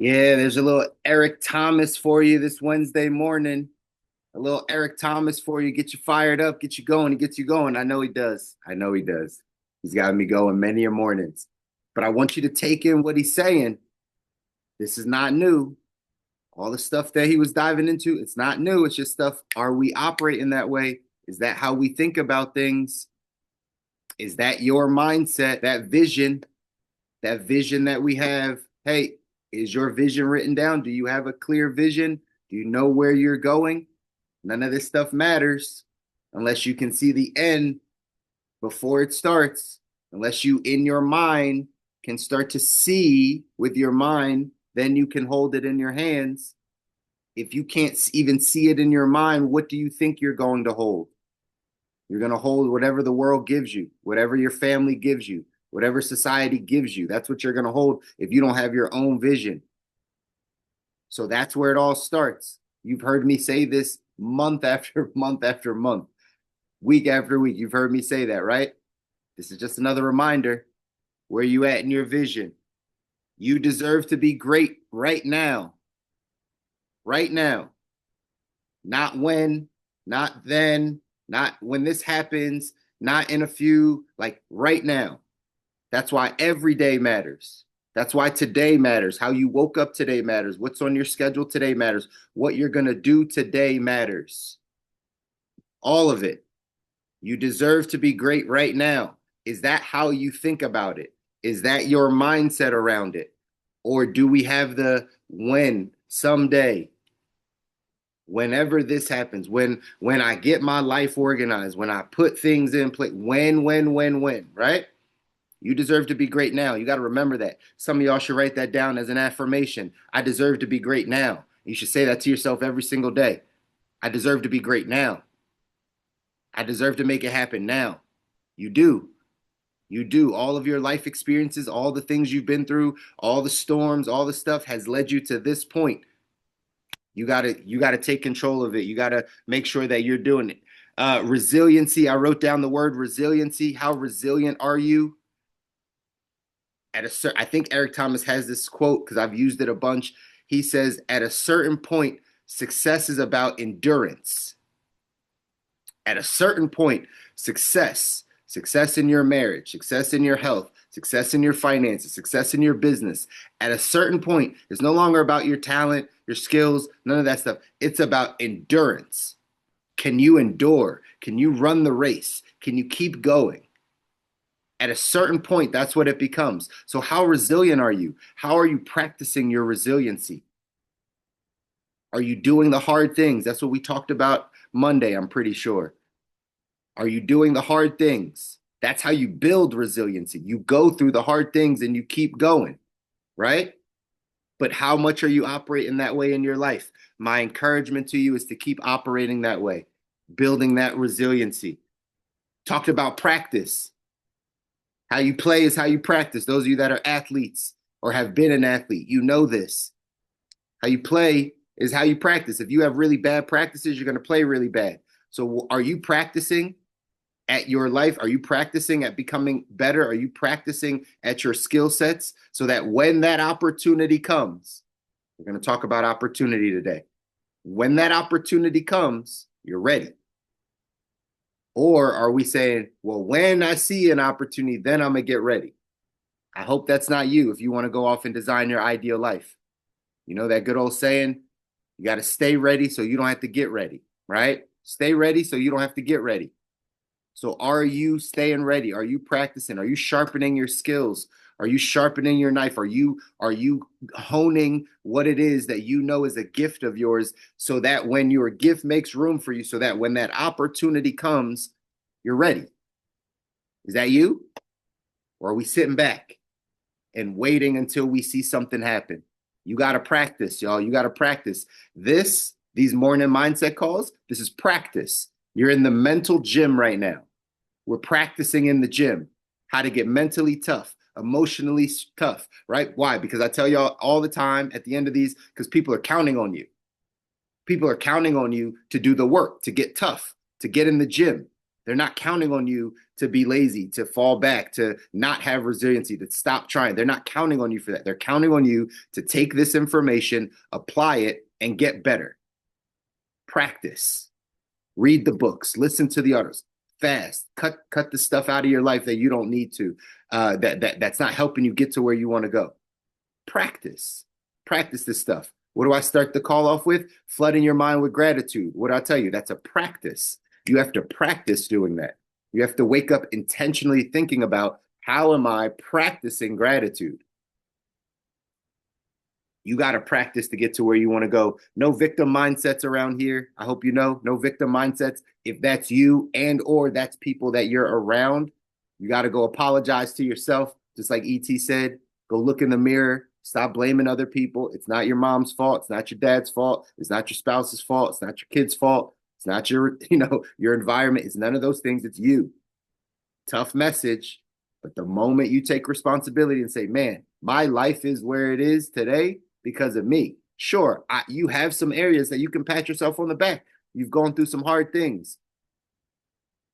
Yeah, there's a little Eric Thomas for you this Wednesday morning. A little Eric Thomas for you. Get you fired up, get you going. He gets you going. I know he does. I know he does. He's got me going many a mornings. But I want you to take in what he's saying. This is not new. All the stuff that he was diving into, it's not new. It's just stuff. Are we operating that way? Is that how we think about things? Is that your mindset, that vision that we have? Hey, is your vision written down? Do you have a clear vision? Do you know where you're going? None of this stuff matters unless you can see the end before it starts. Unless you, in your mind, can start to see with your mind, then you can hold it in your hands. If you can't even see it in your mind, what do you think you're going to hold? You're going to hold whatever the world gives you, whatever your family gives you, whatever society gives you. That's what you're going to hold if you don't have your own vision. So that's where it all starts. You've heard me say this month after month after month, week after week. You've heard me say that, right? This is just another reminder. Where you at in your vision? You deserve to be great right now. Right now. Not when, not then, not when this happens, not in a few, like right now. That's why every day matters. That's why today matters. How you woke up today matters. What's on your schedule today matters. What you're going to do today matters. All of it. You deserve to be great right now. Is that how you think about it? Is that your mindset around it? Or do we have the when, someday, whenever this happens, when I get my life organized, when I put things in place, when, right? You deserve to be great now. You got to remember that. Some of y'all should write that down as an affirmation. I deserve to be great now. You should say that to yourself every single day. I deserve to be great now. I deserve to make it happen now. You do. You do. All of your life experiences, all the things you've been through, all the storms, all the stuff has led you to this point. You gotta take control of it. You gotta make sure that you're doing it. Resiliency. I wrote down the word resiliency. How resilient are you? I think Eric Thomas has this quote because I've used it a bunch. He says, at a certain point, success is about endurance. At a certain point, success in your marriage, success in your health, success in your finances, success in your business. At a certain point, it's no longer about your talent, your skills, none of that stuff. It's about endurance. Can you endure? Can you run the race? Can you keep going? At a certain point, that's what it becomes. So, how resilient are you? How are you practicing your resiliency? Are you doing the hard things? That's what we talked about Monday, I'm pretty sure. Are you doing the hard things? That's how you build resiliency. You go through the hard things and you keep going, right? But how much are you operating that way in your life? My encouragement to you is to keep operating that way, building that resiliency. Talked about practice. How you play is how you practice. Those of you that are athletes or have been an athlete, you know this. How you play is how you practice. If you have really bad practices, you're going to play really bad. So, are you practicing at your life? Are you practicing at becoming better? Are you practicing at your skill sets so that when that opportunity comes, we're going to talk about opportunity today. When that opportunity comes, you're ready. Or are we saying, well, when I see an opportunity, then I'm going to get ready? I hope that's not you if you want to go off and design your ideal life. You know that good old saying, you got to stay ready so you don't have to get ready, right? Stay ready so you don't have to get ready. So are you staying ready? Are you practicing? Are you sharpening your skills? Are you sharpening your knife? Are you honing what it is that you know is a gift of yours so that when your gift makes room for you, so that when that opportunity comes, you're ready? Is that you? Or are we sitting back and waiting until we see something happen? You got to practice, y'all. You got to practice. These morning mindset calls, this is practice. You're in the mental gym right now. We're practicing in the gym how to get mentally tough, emotionally tough, right? Why? Because I tell y'all all the time at the end of these, because people are counting on you. People are counting on you to do the work, to get tough, to get in the gym. They're not counting on you to be lazy, to fall back, to not have resiliency, to stop trying. They're not counting on you for that. They're counting on you to take this information, apply it, and get better. Practice. Read the books, listen to the others, fast, cut the stuff out of your life that you don't need to, that's not helping you get to where you want to go. Practice this stuff. What do I start the call off with? Flooding your mind with gratitude. What do I tell you? That's a practice. You have to practice doing that. You have to wake up intentionally thinking about, how am I practicing gratitude? You got to practice to get to where you want to go. No victim mindsets around here. I hope you know, no victim mindsets. If that's you and or that's people that you're around, you got to go apologize to yourself. Just like ET said, go look in the mirror. Stop blaming other people. It's not your mom's fault. It's not your dad's fault. It's not your spouse's fault. It's not your kid's fault. It's not your environment. It's none of those things. It's you. Tough message. But the moment you take responsibility and say, man, my life is where it is today because of me. Sure, you have some areas that you can pat yourself on the back. You've gone through some hard things.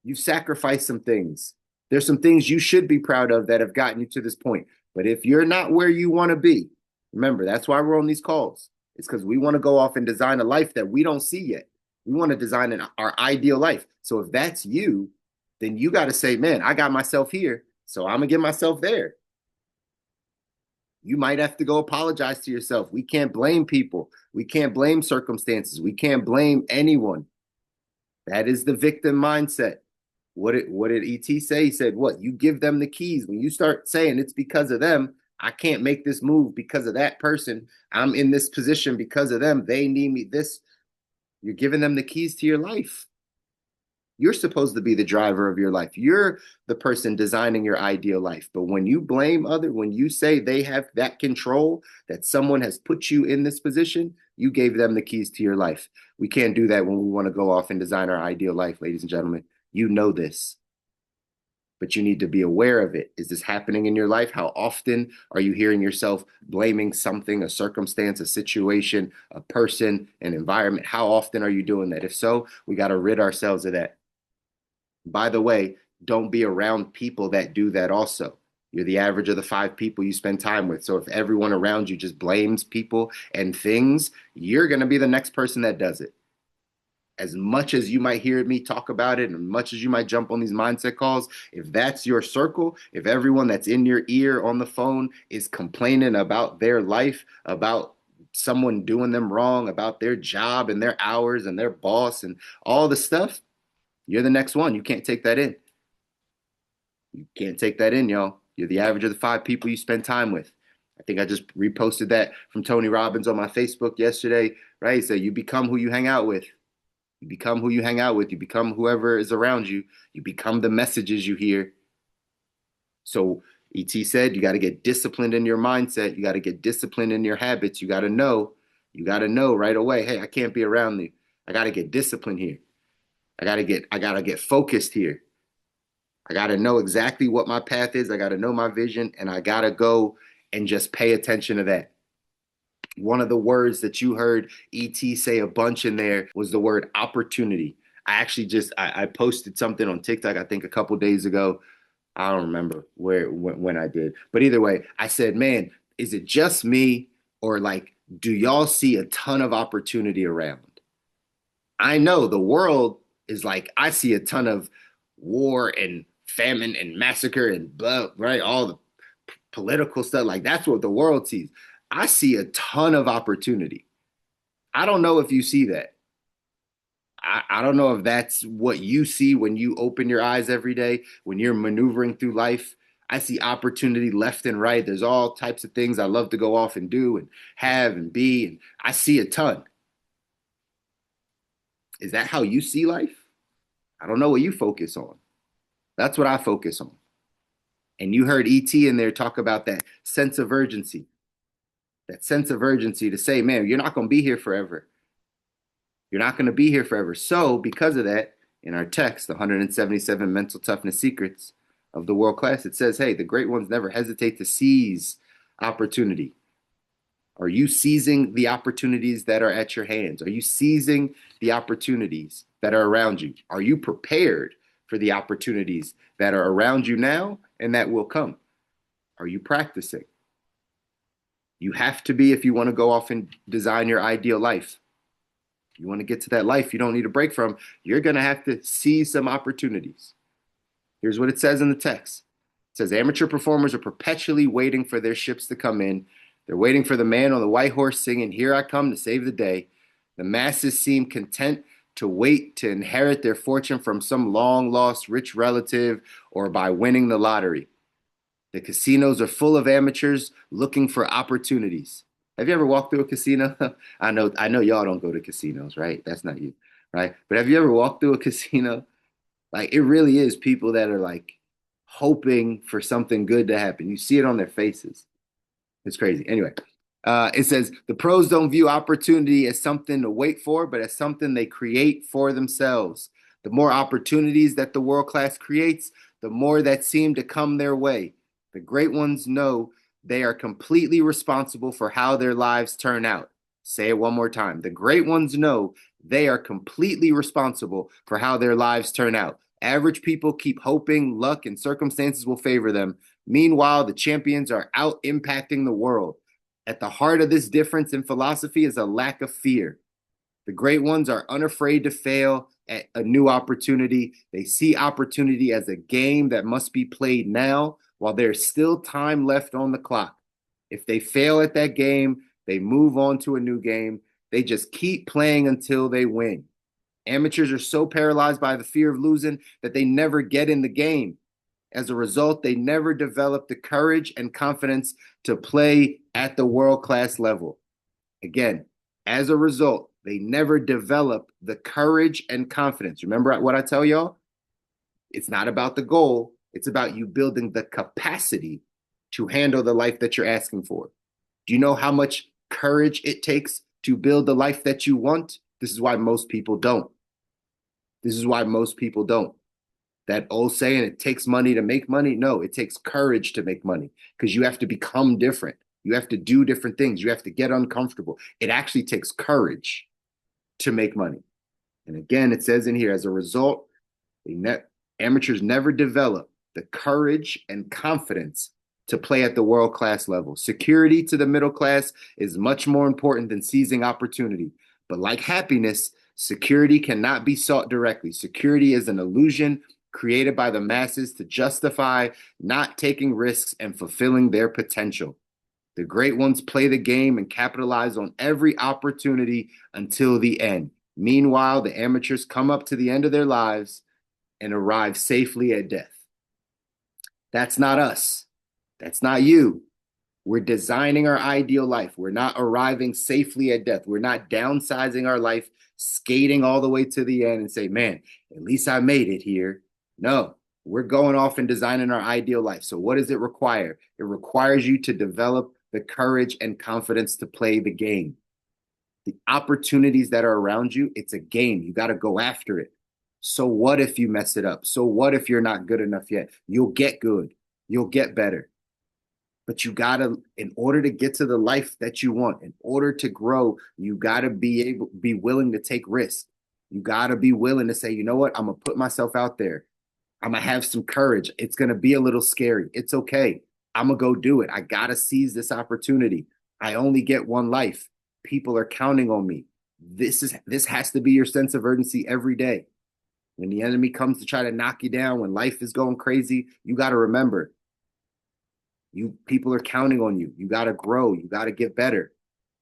You've sacrificed some things. There's some things you should be proud of that have gotten you to this point. But if you're not where you want to be, remember, that's why we're on these calls. It's because we want to go off and design a life that we don't see yet. We want to design our ideal life. So if that's you, then you got to say, man, I got myself here, so I'm going to get myself there. You might have to go apologize to yourself. We can't blame people. We can't blame circumstances. We can't blame anyone. That is the victim mindset. What did ET say? He said, what? You give them the keys. When you start saying it's because of them, I can't make this move because of that person. I'm in this position because of them. They need me. You're giving them the keys to your life. You're supposed to be the driver of your life. You're the person designing your ideal life. But when you blame when you say they have that control, that someone has put you in this position, you gave them the keys to your life. We can't do that when we want to go off and design our ideal life, ladies and gentlemen. You know this, but you need to be aware of it. Is this happening in your life? How often are you hearing yourself blaming something, a circumstance, a situation, a person, an environment? How often are you doing that? If so, we got to rid ourselves of that. By the way, don't be around people that do that also. You're the average of the 5 people you spend time with. So if everyone around you just blames people and things, you're going to be the next person that does it. As much as you might hear me talk about it, and as much as you might jump on these mindset calls, if that's your circle, if everyone that's in your ear on the phone is complaining about their life, about someone doing them wrong, about their job and their hours and their boss and all the stuff, you're the next one. You can't take that in. You can't take that in, y'all. You're the average of the 5 people you spend time with. I think I just reposted that from Tony Robbins on my Facebook yesterday, right? He said, you become who you hang out with. You become who you hang out with. You become whoever is around you. You become the messages you hear. So ET said, you got to get disciplined in your mindset. You got to get disciplined in your habits. You got to know right away, hey, I can't be around you. I got to get disciplined here. I gotta get focused here. I gotta know exactly what my path is. I gotta know my vision, and I gotta go and just pay attention to that. One of the words that you heard ET say a bunch in there was the word opportunity. I actually I posted something on TikTok, I think a couple days ago. I don't remember when I did, but either way, I said, man, is it just me, or like, do y'all see a ton of opportunity around? I know the world is like, I see a ton of war and famine and massacre and blah, right? All the political stuff. Like, that's what the world sees. I see a ton of opportunity. I don't know if you see that. I don't know if that's what you see when you open your eyes every day, when you're maneuvering through life. I see opportunity left and right. There's all types of things I love to go off and do and have and be. And I see a ton. Is that how you see life? I don't know what you focus on. That's what I focus on. And you heard ET in there talk about that sense of urgency. That sense of urgency to say, man, you're not going to be here forever. You're not going to be here forever. So, because of that, in our text, the 177 mental toughness secrets of the world class, it says, hey, the great ones never hesitate to seize opportunity. Are you seizing the opportunities that are at your hands? Are you seizing the opportunities that are around you? Are you prepared for the opportunities that are around you now and that will come? Are you practicing? You have to be if you want to go off and design your ideal life. You want to get to that life you don't need a break from, you're going to have to seize some opportunities. Here's what it says in the text. It says amateur performers are perpetually waiting for their ships to come in. They're waiting for the man on the white horse singing, "Here I come to save the day." The masses seem content to wait to inherit their fortune from some long lost rich relative or by winning the lottery. The casinos are full of amateurs looking for opportunities. Have you ever walked through a casino? I know y'all don't go to casinos, right? That's not you, right? But have you ever walked through a casino? Like it really is people that are like hoping for something good to happen. You see it on their faces. It's crazy. Anyway, it says the pros don't view opportunity as something to wait for, but as something they create for themselves. The more opportunities that the world class creates, the more that seem to come their way. The great ones know they are completely responsible for how their lives turn out. Say it one more time. The great ones know they are completely responsible for how their lives turn out. Average people keep hoping luck and circumstances will favor them. Meanwhile, the champions are out impacting the world. At the heart of this difference in philosophy is a lack of fear. The great ones are unafraid to fail at a new opportunity. They see opportunity as a game that must be played now while there's still time left on the clock. If they fail at that game, they move on to a new game. They just keep playing until they win. Amateurs are so paralyzed by the fear of losing that they never get in the game. As a result, they never develop the courage and confidence to play at the world-class level. Again, as a result, they never develop the courage and confidence. Remember what I tell y'all? It's not about the goal. It's about you building the capacity to handle the life that you're asking for. Do you know how much courage it takes to build the life that you want? This is why most people don't. This is why most people don't. That old saying, it takes money to make money. No, it takes courage to make money because you have to become different. You have to do different things. You have to get uncomfortable. It actually takes courage to make money. And again, it says in here, as a result, amateurs never develop the courage and confidence to play at the world-class level. Security to the middle class is much more important than seizing opportunity. But like happiness, security cannot be sought directly. Security is an illusion created by the masses to justify not taking risks and fulfilling their potential. The great ones play the game and capitalize on every opportunity until the end. Meanwhile, the amateurs come up to the end of their lives and arrive safely at death. That's not us. That's not you. We're designing our ideal life. We're not arriving safely at death. We're not downsizing our life, skating all the way to the end and say, man, at least I made it here. No, we're going off and designing our ideal life. So what does it require? It requires you to develop the courage and confidence to play the game. The opportunities that are around you, it's a game. You got to go after it. So what if you mess it up? So what if you're not good enough yet? You'll get good. You'll get better. But you got to, in order to get to the life that you want, in order to grow, you got to be willing to take risks. You got to be willing to say, you know what? I'm going to put myself out there. I'm going to have some courage. It's going to be a little scary. It's okay. I'm going to go do it. I got to seize this opportunity. I only get one life. People are counting on me. This has to be your sense of urgency every day. When the enemy comes to try to knock you down, when life is going crazy, you got to remember, people are counting on you. You got to grow. You got to get better.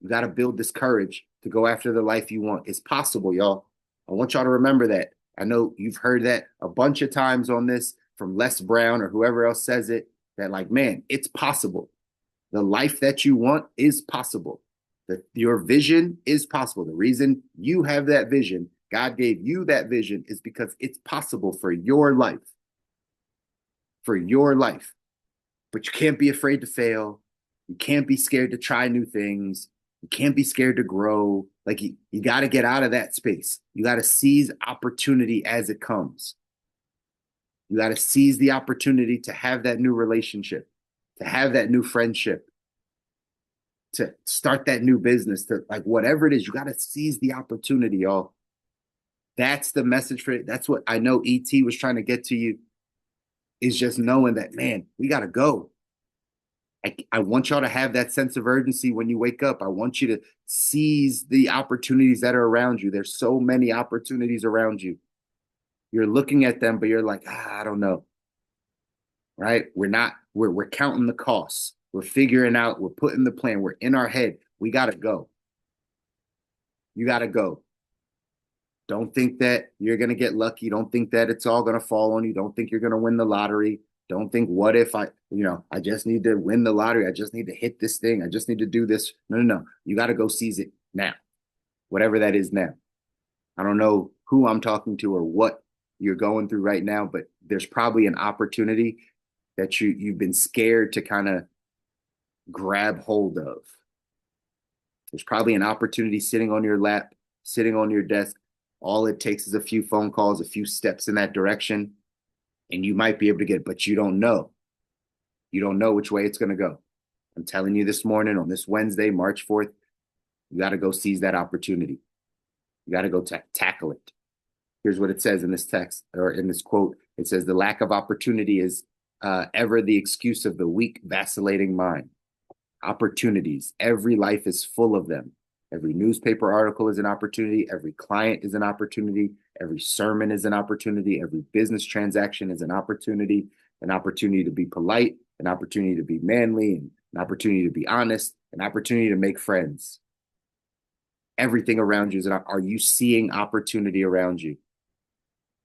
You got to build this courage to go after the life you want. It's possible, y'all. I want y'all to remember that. I know you've heard that a bunch of times on this from Les Brown or whoever else says it, that like, man, it's possible. The life that you want is possible. Your vision is possible. The reason you have that vision, God gave you that vision, is because it's possible for your life. For your life. But you can't be afraid to fail. You can't be scared to try new things. You can't be scared to grow. Like you got to get out of that space. You got to seize opportunity as it comes. You got to seize the opportunity to have that new relationship, to have that new friendship, to start that new business, to like whatever it is, you got to seize the opportunity, y'all. That's the message for it. That's what I know ET was trying to get to you, is just knowing that, man, we got to go. I want y'all to have that sense of urgency when you wake up. I want you to seize the opportunities that are around you. There's so many opportunities around you. You're looking at them, but you're like, I don't know. Right? We're counting the costs. We're figuring out, we're putting the plan, we're in our head. We gotta go. You gotta go. Don't think that you're gonna get lucky. Don't think that it's all gonna fall on you. Don't think you're gonna win the lottery. Don't think, what if I just need to win the lottery. I just need to hit this thing. I just need to do this. No, no, no. You got to go seize it now, whatever that is now. I don't know who I'm talking to or what you're going through right now, but there's probably an opportunity that you've been scared to kind of grab hold of. There's probably an opportunity sitting on your lap, sitting on your desk. All it takes is a few phone calls, a few steps in that direction, and you might be able to get it, but you don't know. You don't know which way it's going to go. I'm telling you this morning on this Wednesday, March 4th, you got to go seize that opportunity. You got to go tackle it. Here's what it says in this text, or in this quote. It says, the lack of opportunity is ever the excuse of the weak, vacillating mind. Opportunities. Every life is full of them. Every newspaper article is an opportunity. Every client is an opportunity. Every sermon is an opportunity. Every business transaction is an opportunity to be polite, an opportunity to be manly, an opportunity to be honest, an opportunity to make friends. Everything around you is are you seeing opportunity around you?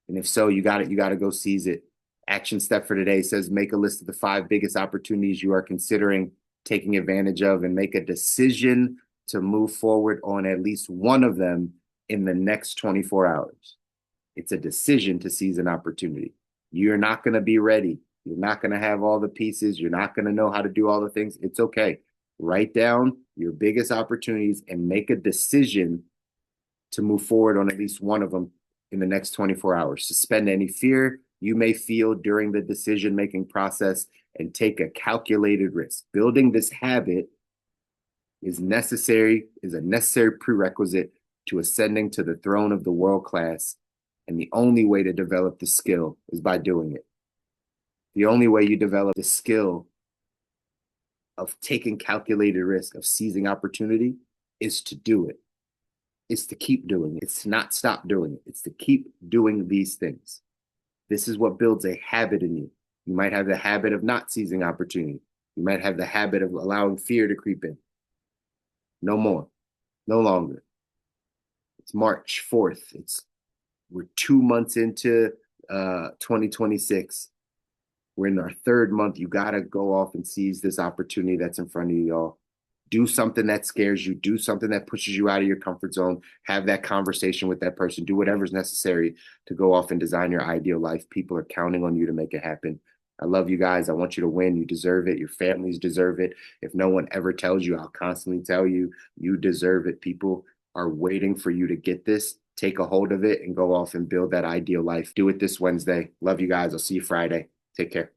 And if so, you got to go seize it. Action step for today says, make a list of the 5 biggest opportunities you are considering taking advantage of and make a decision to move forward on at least one of them in the next 24 hours. It's a decision to seize an opportunity. You're not going to be ready. You're not going to have all the pieces. You're not going to know how to do all the things. It's okay. Write down your biggest opportunities and make a decision to move forward on at least one of them in the next 24 hours. Suspend any fear you may feel during the decision-making process and take a calculated risk. Building this habit is a necessary prerequisite to ascending to the throne of the world class. And the only way to develop the skill is by doing it. The only way you develop the skill of taking calculated risk, of seizing opportunity, is to do it. It's to keep doing it. It's to not stop doing it. It's to keep doing these things. This is what builds a habit in you. You might have the habit of not seizing opportunity. You might have the habit of allowing fear to creep in. No more. No longer. It's March 4th. We're 2 months into 2026. We're in our 3rd month. You got to go off and seize this opportunity that's in front of you, y'all. Do something that scares you. Do something that pushes you out of your comfort zone. Have that conversation with that person. Do whatever's necessary to go off and design your ideal life. People are counting on you to make it happen. I love you guys. I want you to win. You deserve it. Your families deserve it. If no one ever tells you, I'll constantly tell you, you deserve it. People are waiting for you to get this. Take a hold of it and go off and build that ideal life. Do it this Wednesday. Love you guys. I'll see you Friday. Take care.